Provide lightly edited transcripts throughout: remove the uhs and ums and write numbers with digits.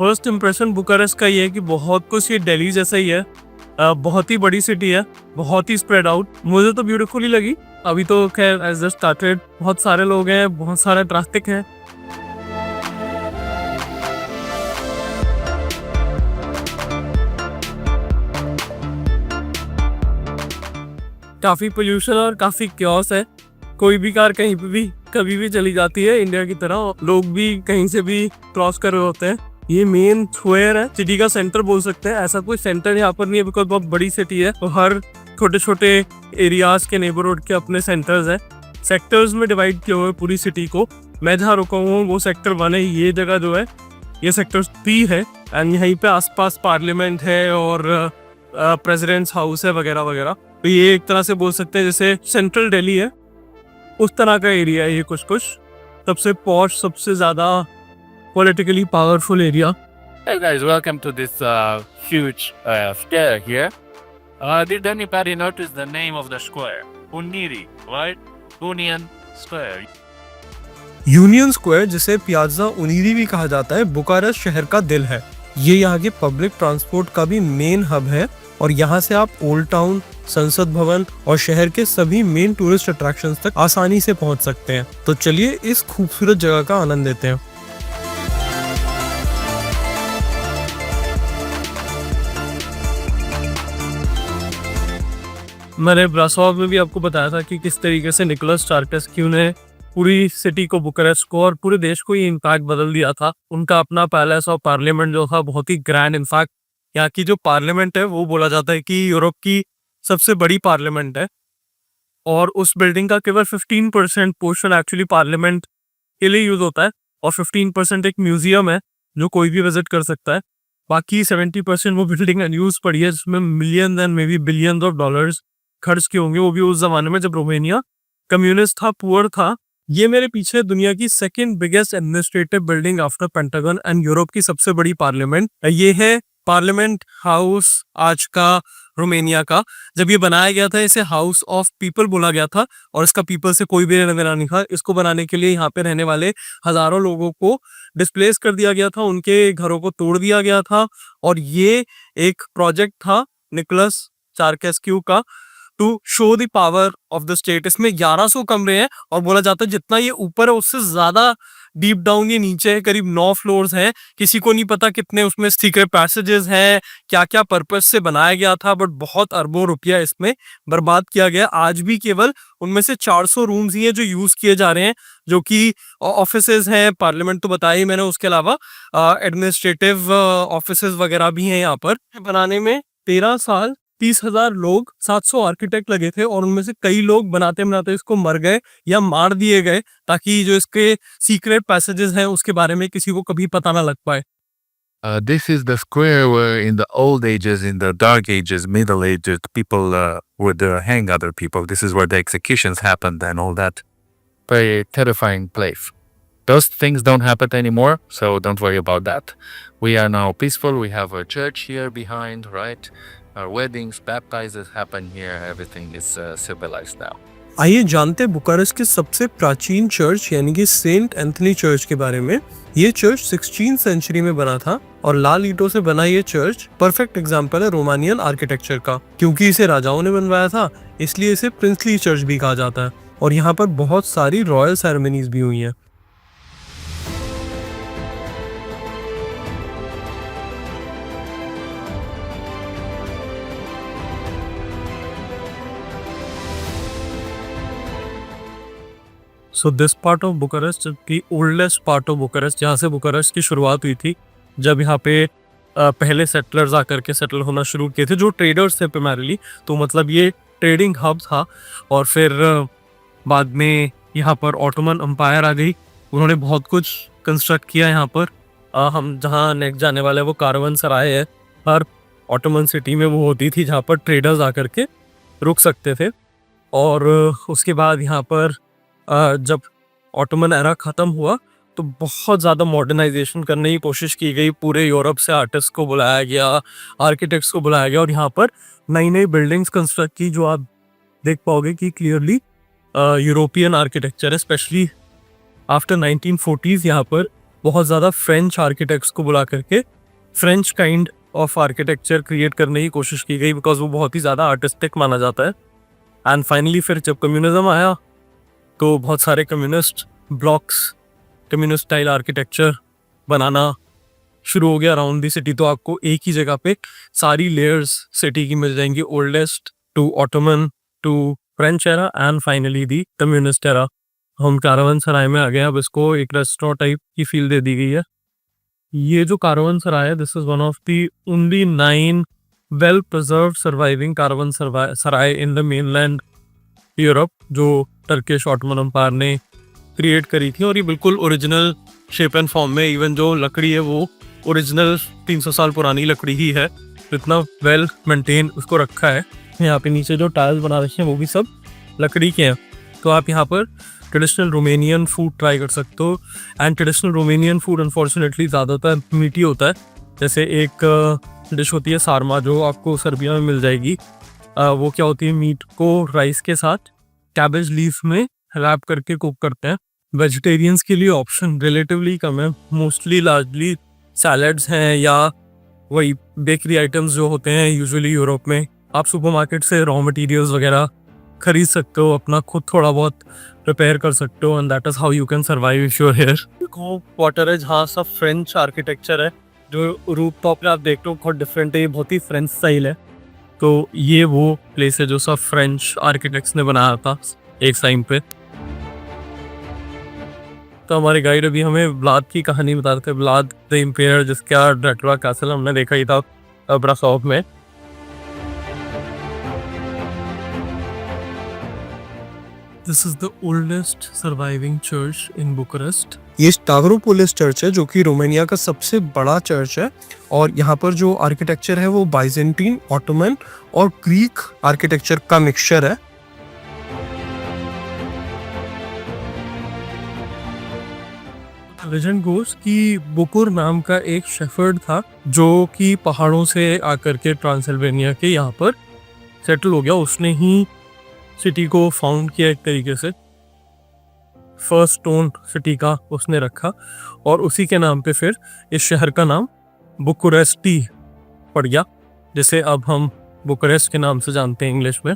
First impression Bucharest का ये है कि बहुत कुछ ये दिल्ली जैसा ही है। बहुत ही बड़ी सिटी है, बहुत ही स्प्रेड आउट। मुझे तो ब्यूटीफुल ही लगी। अभी तो खैर एज जस्ट स्टार्टेड, बहुत सारे लोग हैं, बहुत सारा ट्रैफिक है। काफ़ी पोल्यूशन और काफ़ी क्योस है। कोई भी कार कहीं पे भी कभी भी चली जाती है, इंडिया की तरह। लोग भी कहीं से भी क्रॉस कर रहे होते हैं। ये मेन स्क्वायर है, सिटी का सेंटर बोल सकते हैं। ऐसा कोई सेंटर यहाँ पर नहीं है बिकॉज बहुत बड़ी सिटी है, तो हर छोटे छोटे एरियाज के नेबरहुड के अपने सेंटर्स हैं। सेक्टर्स में डिवाइड किए हुए पूरी सिटी को। मैं जहाँ रुका हूँ वो सेक्टर 1 है। ये जगह जो है ये सेक्टर 3 है एंड यहीं पे आसपास पार्लियामेंट है और प्रेसिडेंट्स हाउस है वगैरह वगैरह। तो ये एक तरह से बोल सकते हैं जैसे सेंट्रल दिल्ली है, उस तरह का एरिया है ये। कुछ कुछ सबसे पॉश, सबसे ज्यादा politically powerful area. Hey guys, welcome to this huge square here. Did anybody notice the name of the square? Uniri, right? Union Square. Union square, जिसे पियाज़ा उनीरी भी कहा जाता है, बुखारेस्ट शहर का दिल है। ये यहाँ के पब्लिक ट्रांसपोर्ट का भी मेन हब है और यहाँ से आप ओल्ड टाउन, संसद भवन और शहर के सभी मेन टूरिस्ट अट्रैक्शंस तक आसानी से पहुँच सकते हैं। तो चलिए इस खूबसूरत जगह का आनंद लेते हैं। मैंने ब्रासोव में भी आपको बताया था कि किस तरीके से निकोलस चारकेस्क्यू ने पूरी सिटी को, बुखारेस्ट को और पूरे देश को ये इम्पैक्ट बदल दिया था। उनका अपना पैलेस और पार्लियामेंट जो था बहुत ही ग्रैंड। इनफैक्ट यहाँ की जो पार्लियामेंट है वो बोला जाता है कि यूरोप की सबसे बड़ी पार्लियामेंट है और उस बिल्डिंग का केवल 15% पोर्शन एक्चुअली पार्लियामेंट के लिए यूज होता है और 15% एक म्यूजियम है जो कोई भी विजिट कर सकता है। बाकी 70% वो बिल्डिंग अनयूज पड़ी है जिसमें million and may be billions of dollars खर्च किए होंगे, वो भी उस जमाने में जब रोमानिया कम्युनिस्ट था, पुअर था। ये मेरे पीछे दुनिया की second biggest administrative building after pentagon and Europe की सबसे बड़ी पार्लियामेंट। ये है पार्लियामेंट हाउस आज का रोमानिया का। जब ये बनाया गया था इसे हाउस ऑफ पीपल बोला गया था और इसका पीपल से कोई भी लेना देना नहीं था। इसको बनाने के लिए यहाँ पे रहने वाले हजारों लोगों को डिस्प्लेस कर दिया गया था, उनके घरों को तोड़ दिया गया था और ये एक प्रोजेक्ट था निकोलस चारकेस्क्यू का to show the power of the state. इसमें 1100 कमरे हैं और बोला जाता है जितना ये ऊपर है उससे ज्यादा डीप डाउन ये नीचे है। करीब 9 फ्लोर्स हैं। किसी को नहीं पता कितने उसमें सीक्रेट पैसेजेस हैं, क्या क्या पर्पस से बनाया गया था, बट बहुत अरबों रुपया इसमें बर्बाद किया गया। आज भी केवल उनमें से 400 रूम्स ही हैं जो यूज किए जा रहे हैं, जो कि ऑफिसेज हैं। पार्लियामेंट तो बताया ही मैंने, उसके अलावा एडमिनिस्ट्रेटिव ऑफिसेज वगैरह भी हैं। यहाँ पर बनाने में 13 साल, 30,000 लोग, 700 आर्किटेक्ट लगे थे और उनमें से कई लोग बनाते बनाते इसको मर गए या मार दिए गए ताकि जो इसके सीक्रेट पैसेजेस हैं उसके बारे में किसी को कभी पता ना लग पाए। This is the square where in the old ages, in the dark ages, middle ages, people would hang other people. This is where the executions happened and all that. Very terrifying place. Those things don't happen anymore, so don't worry about that. We are now peaceful. We have a church here behind, right? Our weddings, baptizes happen here. Everything is civilized now. आइए जानते हैं Bucharest के सबसे प्राचीन church यानी कि Saint Anthony church के बारे में। ये चर्च 16th सेंचुरी में बना था और लाल ईंटों से बना ये चर्च परफेक्ट एग्जांपल है रोमानियन आर्किटेक्चर का। क्योंकि इसे राजाओं ने बनवाया था इसलिए इसे प्रिंसली चर्च भी कहा जाता है और यहाँ पर बहुत सारी रॉयल सेरेमनीज भी हुई हैं। So this part of Bucharest, the oldest part of Bucharest, जहाँ से बुखारेस्ट की शुरुआत हुई थी, जब यहाँ पे पहले सेटलर्स आकर के सेटल होना शुरू किए थे, जो ट्रेडर्स थे प्राइमरीली। तो मतलब ये ट्रेडिंग हब था और फिर बाद में यहाँ पर ऑटोमन एम्पायर आ गई। उन्होंने बहुत कुछ कंस्ट्रक्ट किया यहाँ पर। हम जहाँ नेक्स्ट जाने वाले वो कारवन सराय है, हर ऑटोमन सिटी में वो होती थी जहाँ पर ट्रेडर्स आकर के रुक सकते थे। और उसके बाद यहाँ पर जब ऑटोमन एरा ख़त्म हुआ तो बहुत ज़्यादा मॉडर्नाइजेशन करने की कोशिश की गई। पूरे यूरोप से आर्टिस्ट को बुलाया गया, आर्किटेक्ट्स को बुलाया गया और यहाँ पर नई नई बिल्डिंग्स कंस्ट्रक्ट की, जो आप देख पाओगे कि क्लियरली यूरोपियन आर्किटेक्चर है। स्पेशली आफ्टर 1940s यहाँ पर बहुत ज़्यादा फ्रेंच आर्किटेक्ट्स को बुला करके French kind of architecture create करने की कोशिश की गई, बिकॉज वो बहुत ही ज़्यादा आर्टिस्टिक माना जाता है। एंड फाइनली फिर जब कम्युनिज्म आया तो बहुत सारे communist blocks, communist style architecture बनाना शुरू हो गया अराउंड दी सिटी। तो आपको एक ही जगह पे सारी लेयर्स सिटी की मिल जाएंगी, oldest to Ottoman to French era and finally the communist era. हम कारवानसराय में आ गए, अब इसको एक रेस्टोरेंट टाइप की फील दे दी गई है। ये जो कारवानसराय है, this is one of the only 9 well preserved surviving कारवानसराय इन द मेनलैंड यूरोप, जो टर्किश ऑटोमन एम्पायर ने क्रिएट करी थी। और ये बिल्कुल ओरिजिनल शेप एंड फॉर्म में, इवन जो लकड़ी है वो ओरिजिनल 300 साल पुरानी लकड़ी ही है। इतना वेल मेंटेन उसको रखा है। यहाँ पे नीचे जो टाइल्स बना रखे हैं वो भी सब लकड़ी के हैं। तो आप यहाँ पर ट्रेडिशनल रोमेनियन फूड ट्राई कर सकते हो। And traditional Romanian food unfortunately ज़्यादातर मीठी होता है। जैसे एक डिश होती है सारमा, जो आपको सर्बिया में मिल जाएगी। वो क्या होती है, मीट को राइस के साथ कैबेज लीफ में रैप करके कुक करते हैं। वेजिटेरियंस के लिए ऑप्शन रिलेटिवली कम है, मोस्टली लार्जली सैलड्स हैं या वही बेकरी आइटम्स जो होते हैं यूजुअली यूरोप में। आप सुपरमार्केट से रॉ मटेरियल्स वगैरह खरीद सकते हो, अपना खुद थोड़ा बहुत प्रिपेयर कर सकते हो, and that is how you can survive if you are here. Quarter है जहाँ सब फ्रेंच आर्किटेक्चर है। जो रूफ टॉप पे आप देखते हो बहुत डिफरेंट है, ये बहुत ही फ्रेंच स्टाइल है। तो ये वो प्लेस है जो सब फ्रेंच आर्किटेक्ट्स ने बनाया था एक टाइम पे। तो हमारे गाइड अभी हमें व्लाद की कहानी बता रहे थे, व्लाद द इम्पेयर, जिसका ड्रैकुला कैसल हमने देखा ही था ब्रासोव में। This is the oldest surviving church in Bucharest. ये स्टावरोपोलिस चर्च है जो कि रोमानिया का सबसे बड़ा चर्च है। और यहाँ पर जो आर्किटेक्चर है वो बाइजेंटीन, ऑटोमन और ग्रीक आर्किटेक्चर का मिक्सचर है। लेजेंड गोस कि बुकुर नाम का एक शेफर्ड था जो कि पहाड़ों से आकर के ट्रांसिल्वेनिया के यहाँ पर सेटल हो गया। उसने ही सिटी को फाउंड किया, एक तरीके से फर्स्ट स्टोन सिटी का उसने रखा, और उसी के नाम पे फिर इस शहर का नाम बुकुरेस्टी पड़ गया, जिसे अब हम बुकारेस्ट के नाम से जानते हैं इंग्लिश में।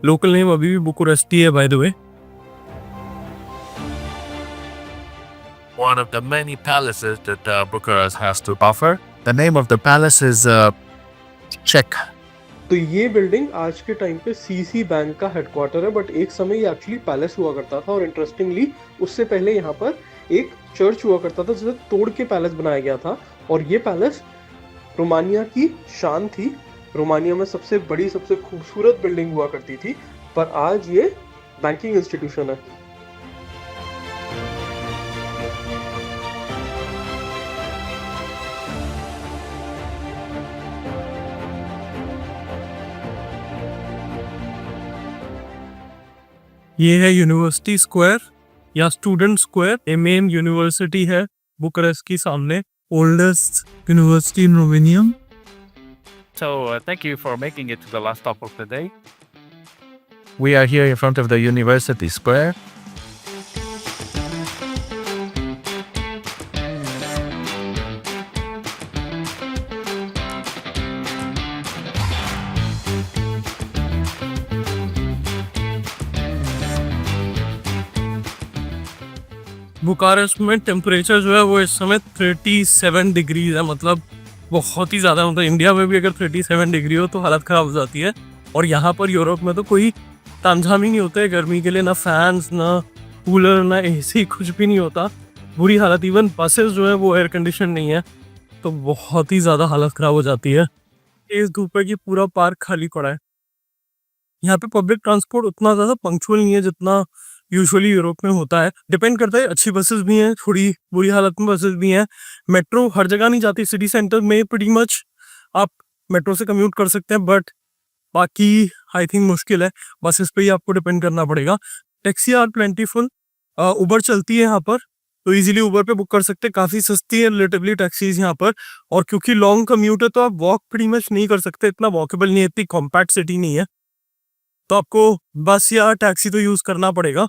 लोकल नेम अभी भी बुकुरेस्टी है, by the way. One of the many palaces that Bucharest has to offer. The name of the palace is Czech. तो ये बिल्डिंग आज के टाइम पे सीसी बैंक का हेडक्वार्टर है, बट एक समय ये एक्चुअली पैलेस हुआ करता था। और इंटरेस्टिंगली उससे पहले यहाँ पर एक चर्च हुआ करता था जिसे तोड़ के पैलेस बनाया गया था। और ये पैलेस रोमानिया की शान थी, रोमानिया में सबसे बड़ी सबसे खूबसूरत बिल्डिंग हुआ करती थी, पर आज ये बैंकिंग इंस्टीट्यूशन है। ये है यूनिवर्सिटी स्क्वायर या स्टूडेंट स्क्वायर। ये मेन यूनिवर्सिटी है बुकारेस्ट की सामने, oldest university in Romania. So thank you for making it to the last stop of the day. We are here in front of the University Square. Bucharest में temperature जो है वो इस समय 37 degrees है, मतलब बहुत ही ज़्यादा। मतलब इंडिया में भी अगर 37 डिग्री हो तो हालत ख़राब हो जाती है। और यहाँ पर यूरोप में तो कोई तामझाम ही नहीं होता है गर्मी के लिए, ना फैंस, ना कूलर, ना एसी, कुछ भी नहीं होता। बुरी हालत, इवन बसेस जो है वो एयर कंडीशन नहीं है, तो बहुत ही ज़्यादा हालत ख़राब हो जाती है। तेज़ धूप है कि पूरा पार्क खाली पड़ा है। यहाँ पे पब्लिक ट्रांसपोर्ट उतना ज़्यादा पंक्चुअल नहीं है जितना यूजुअली यूरोप में होता है। डिपेंड करता है, अच्छी बसेस भी हैं, थोड़ी बुरी हालत में बसेस भी हैं। मेट्रो हर जगह नहीं जाती, सिटी सेंटर में प्रीटी मच आप मेट्रो से कम्यूट कर सकते हैं, बट बाकी आई थिंक मुश्किल है, बसेस पे ही आपको डिपेंड करना पड़ेगा। टैक्सी आर प्लेंटीफुल, उबर चलती है यहाँ पर, तो इजीली उबर पे बुक कर सकते हैं। काफ़ी सस्ती है रिलेटिवली टैक्सीज यहाँ पर। और क्योंकि लॉन्ग कम्यूट है तो आप वॉक प्रीटी मच नहीं कर सकते, इतना वॉकेबल नहीं है, इतनी कॉम्पैक्ट सिटी नहीं है, तो आपको बस या टैक्सी तो यूज़ करना पड़ेगा।